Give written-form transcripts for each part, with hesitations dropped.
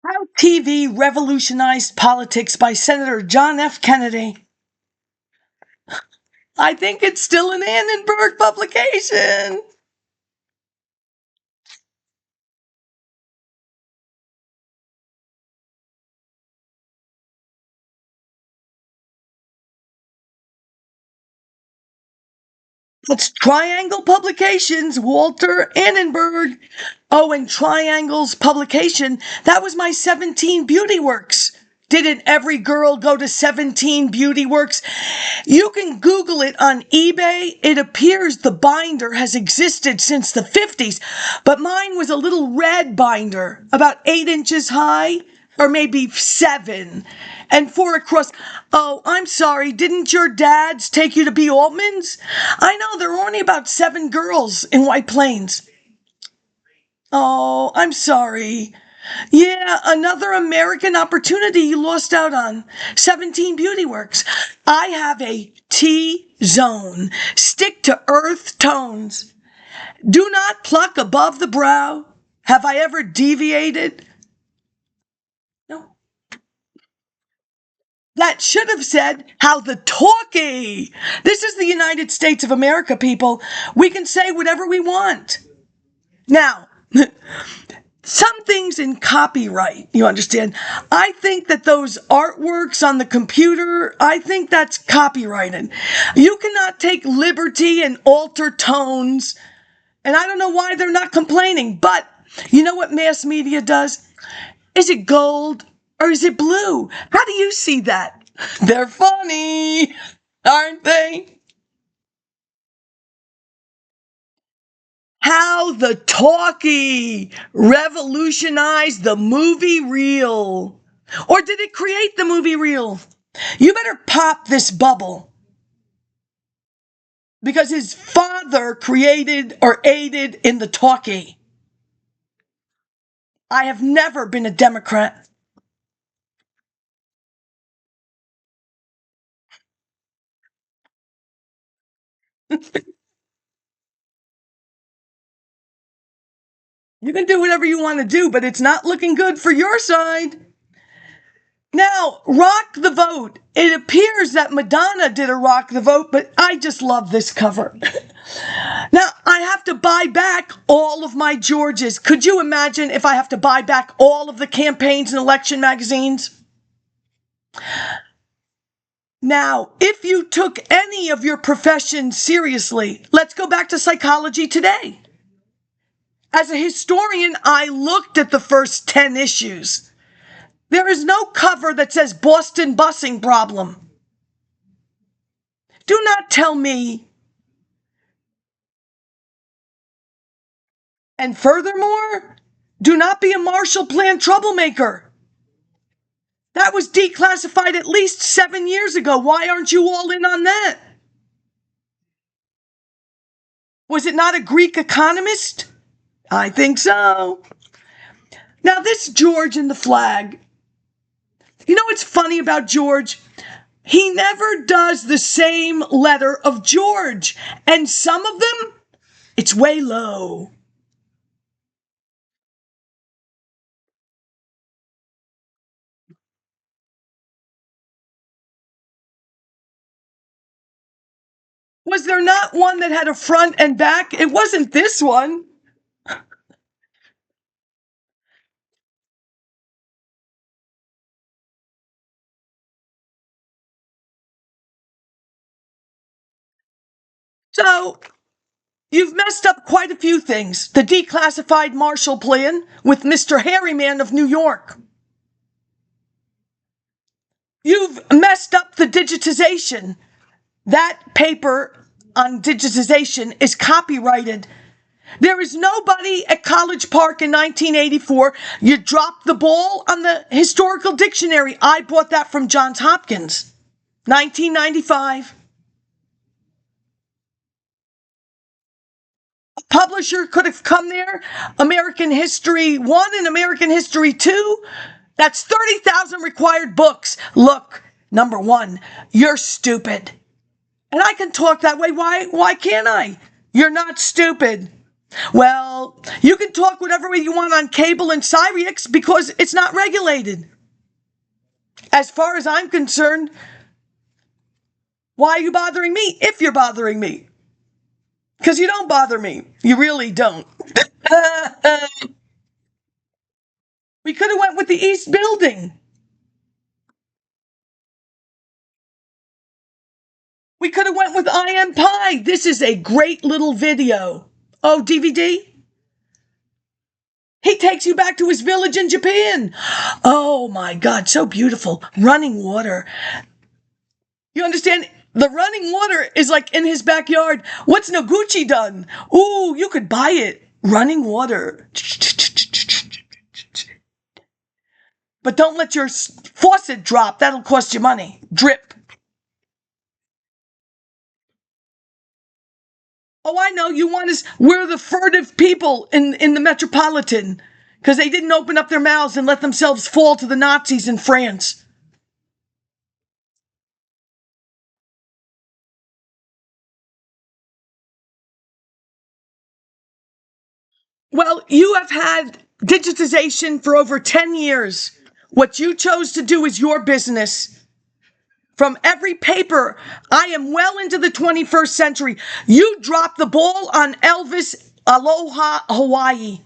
How TV Revolutionized Politics by Senator John F. Kennedy. I think it's still an Annenberg publication. It's Triangle Publications, Walter Annenberg. Oh, and Triangle's publication, that was my 17 Beauty Works. Didn't every girl go to 17 Beauty Works? You can Google it on eBay. It appears the binder has existed since the 50s, but mine was a little red binder, about 8 inches high, or maybe 7, and 4 across. Oh, I'm sorry, didn't your dads take you to be ALTMANS? I know, there were only about 7 girls in White Plains. Oh, I'm sorry. Yeah, another American opportunity you lost out on. 17 Beauty Works. I have a T-zone. Stick to earth tones. Do not pluck above the brow. Have I ever deviated? No. That should have said, how the talkie. This is the United States of America, people. We can say whatever we want. Now, some things in copyright, you understand? I think that those artworks on the computer, I think that's copyrighted. You cannot take liberty and alter tones, and I don't know why they're not complaining, but you know what mass media does? Is it gold or is it blue? How do you see that? They're funny, aren't they? How the talkie revolutionized the movie reel. Or did it create the movie reel? You better pop this bubble. Because his father created or aided in the talkie. I have never been a Democrat. You can do whatever you want to do, but it's not looking good for your side. Now, rock the vote. It appears that Madonna did a rock the vote, but I just love this cover. Now, I have to buy back all of my Georges. Could you imagine if I have to buy back all of the campaigns and election magazines? Now, if you took any of your profession seriously, let's go back to Psychology Today. As a historian, I looked at the first 10 issues. There is no cover that says Boston busing problem. Do not tell me. And furthermore, do not be a Marshall Plan troublemaker. That was declassified at least 7 years ago. Why aren't you all in on that? Was it not a Greek economist? I think so. Now this George in the flag. You know what's funny about George? He never does the same letter of George. And some of them, it's way low. Was there not one that had a front and back? It wasn't this one. So, you've messed up quite a few things. The declassified Marshall Plan with Mr. Harryman of New York. You've messed up the digitization. That paper on digitization is copyrighted. There is nobody at College Park in 1984. You dropped the ball on the historical dictionary. I bought that from Johns Hopkins, 1995. A publisher could have come there. American History 1 and American History 2. That's 30,000 required books. Look, number 1, you're stupid. And I can talk that way. Why can't I? You're not stupid. Well, you can talk whatever way you want on cable and Cyrix because it's not regulated. As far as I'm concerned, why are you bothering me if you're bothering me? Because you don't bother me. You really don't. We could have went with the East Building. We could have went with I Am Pie. This is a great little video. Oh, DVD? He takes you back to his village in Japan. Oh my God, so beautiful. Running water. You understand? The running water is like in his backyard. What's Noguchi done? Ooh, you could buy it. Running water. But don't let your faucet drop. That'll cost you money. Drip. Oh, I know. You want us. We're the furtive people in the metropolitan because they didn't open up their mouths and let themselves fall to the Nazis in France. Well, you have had digitization for over 10 years. What you chose to do is your business. From every paper, I am well into the 21st century. You dropped the ball on Elvis Aloha Hawaii.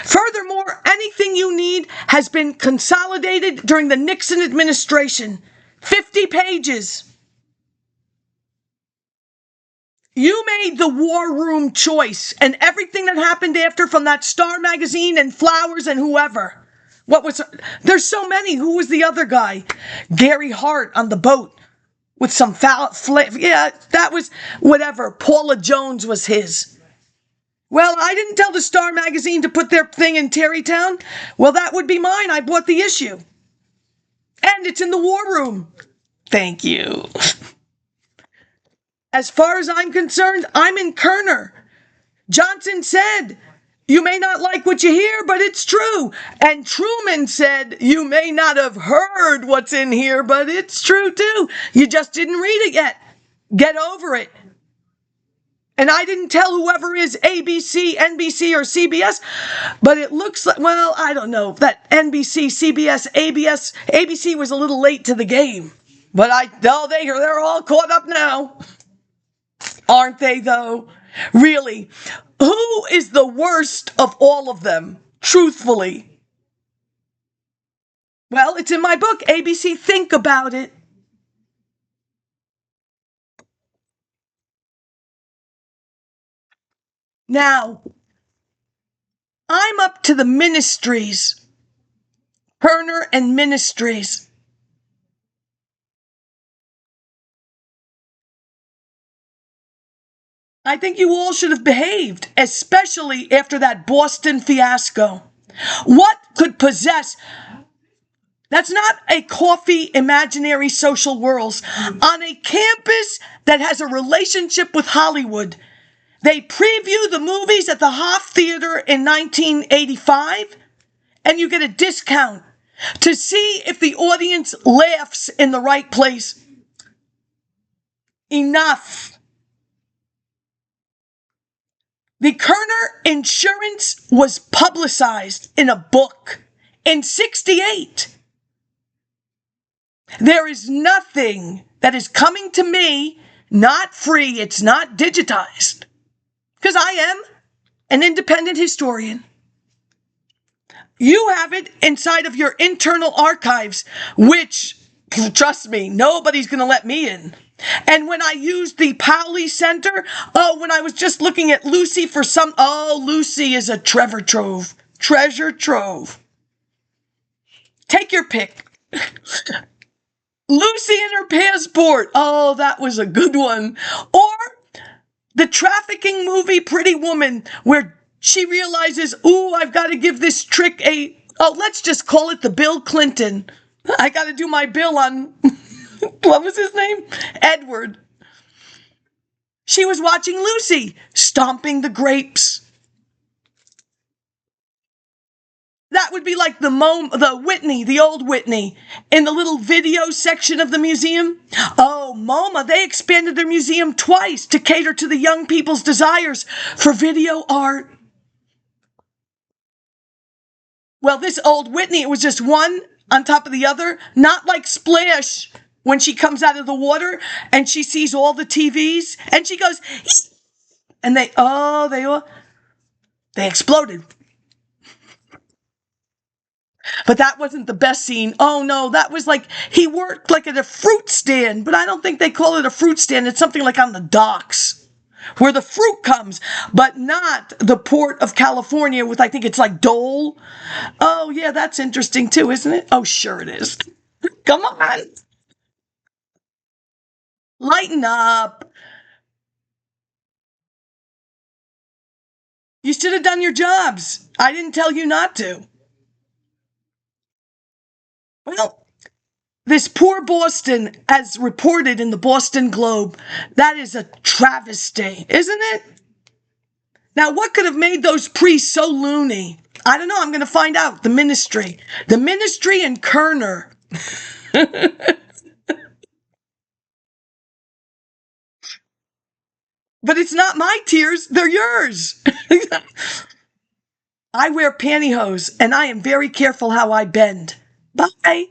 Furthermore, anything you need has been consolidated during the Nixon administration. 50 pages. You made the war room choice and everything that happened after from that Star magazine and Flowers and whoever. There's so many. Who was the other guy? Gary Hart on the boat with some yeah, that was whatever. Paula Jones was his. Well, I didn't tell the Star magazine to put their thing in Terrytown. Well, that would be mine. I bought the issue. And it's in the war room. Thank you. As far as I'm concerned, I'm in Kerner. Johnson said, you may not like what you hear, but it's true. And Truman said, you may not have heard what's in here, but it's true too. You just didn't read it yet. Get over it. And I didn't tell whoever is ABC, NBC, or CBS, but it looks like, well, I don't know, that NBC, CBS, ABC was a little late to the game. But they're all caught up now. Aren't they, though? Really? Who is the worst of all of them, truthfully? Well, it's in my book, ABC. Think about it. Now, I'm up to the ministries. Kerner and Ministries. I think you all should have behaved, especially after that Boston fiasco. What could possess... That's not a coffee imaginary social worlds. On a campus that has a relationship with Hollywood, they preview the movies at the Hoff Theater in 1985, and you get a discount to see if the audience laughs in the right place. Enough. The Kerner insurance was publicized in a book in '68. There is nothing that is coming to me, not free, it's not digitized, because I am an independent historian. You have it inside of your internal archives, which, trust me, nobody's going to let me in. And when I used the Powley Center, when I was just looking at Lucy for Lucy is a treasure trove. Take your pick. Lucy and her passport. Oh, that was a good one. Or the trafficking movie Pretty Woman, where she realizes, I've got to give this trick let's just call it the Bill Clinton. I got to do my bill on, what was his name? Edward. She was watching Lucy, stomping the grapes. That would be like the Whitney, the old Whitney, in the little video section of the museum. Oh, MoMA, they expanded their museum twice to cater to the young people's desires for video art. Well, this old Whitney, it was just one on top of the other, not like Splash when she comes out of the water and she sees all the TVs and she goes, and they exploded. But that wasn't the best scene. Oh no, that was like, he worked like at a fruit stand, but I don't think they call it a fruit stand. It's something like on the docks where the fruit comes, but not the port of California with, I think it's like Dole. Oh yeah, that's interesting too, isn't it? Oh, sure it is. Come on. Lighten up. You should have done your jobs. I didn't tell you not to. Well, this poor Boston, as reported in the Boston Globe, that is a travesty, isn't it? Now, what could have made those priests so loony? I don't know. I'm going to find out. The ministry. The ministry and Kerner. But it's not my tears. They're yours. I wear pantyhose, and I am very careful how I bend. Bye.